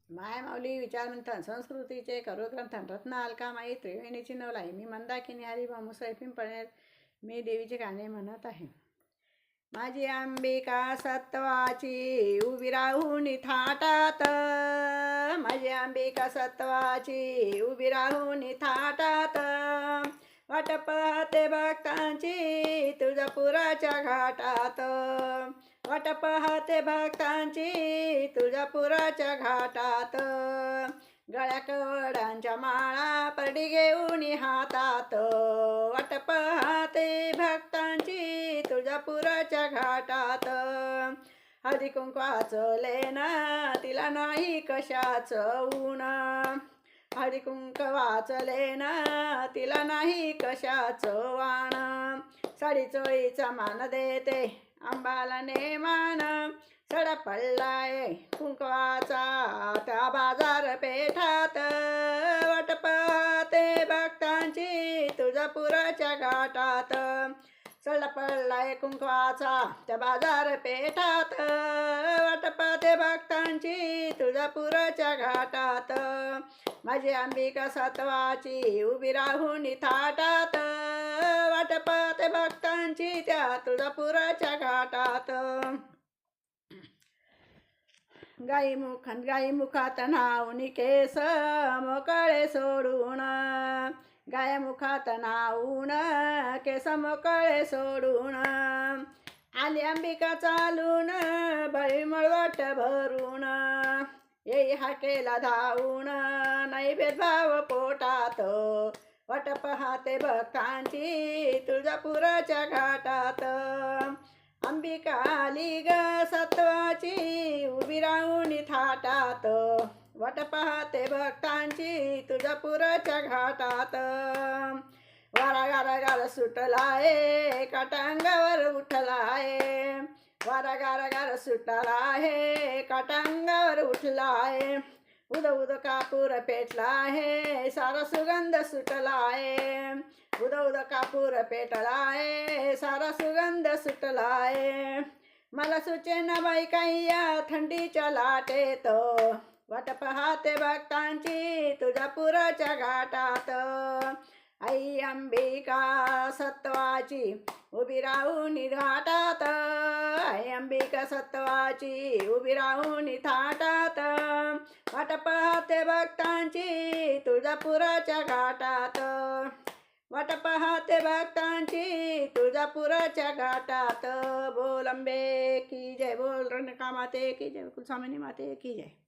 मायमाऊली विचारमंथन संस्कृतीचे करुग्रंथन रत्न अलकामाई त्रिवेणीची नवलाई. मी मंदाकिनी हरिभाऊ मुसळे पिंपळनेर. मी देवीचे गाणे म्हणत आहे. माझी अंबिका सत्वाची उभी राहून थाटात, माझी अंबिका सत्वाची उभी राहून थाटात, वाट पाहते भक्तांची तुळजापुराच्या घाटात, वाट पाहते भक्तांची तुळजापुराच्या घाटात, गळ्या कवडांच्या माळा परडी घेऊन हातात, वाट पाहते भक्तांची तुळजापुराच्या घाटात, हळदी कुंकवाचं लेन तिला नाही कशाचं ऊन, हळदी कुंकवाचं लेन तिला नाही कशाचं वाण, साडी चोळीचा मान देते अंबाला नेमान, सडा पडलाय कुंकवाचा त्या बाजार पेठात, वाट पाहते भक्तांची तुळजापुराच्या घाटात, सडा पडलाय कुंकवाचा त्या बाजार पेठात, वाट पाहते भक्तांची तुळजापुराच्या घाटात, माझी अंबिका सत्वाची उभी राहून थाटात, वाट पाहते भक्तांची त्या तुळजापुराच्या घाटात, गाई मुखात नाऊनी केस मोकळे सोडून, गाय मुखात नाऊन केस मोकळे सोडून, आली अंबिका चालून बळी मळवट भरून, येई हाकेला धावून नाही भेदभाव पोटात, वाट पाहते भक्तांची तुळजापुराच्या घाटात, अंबिका आली ग सत्वाची उभी राहून थाटात, वाट पाहते भक्तांची तुळजापुराच्या घाटात, वारा गारा गार सुटलाय काटांगावर उठलाय, वारा गारा गार सुटलाय काटांगावर उठलाय, उद उद कापूर पेटलाय सारा सुगंध सुटलाय, उद उद कापूर पेटलाय सारा सुगंध सुटलाय, मला सुचेना बाई काही या थंडीच्या लाटेत, वाट पाहते भक्तांची तुळजापुराच्या घाटात, आई अंबिका सत्वाची उभी राहून घाटात, आई अंबिका सत्वाची उभी राहून थाटात, वाट पाहते भक्तांची तुळजापुराच्या घाटात, वाट पाहते भक्तांची तुळजापुराच्या घाटात. बोल अंबे की जय, बोल रणकामाते की जय, कुलस्वामिनी माते की जय.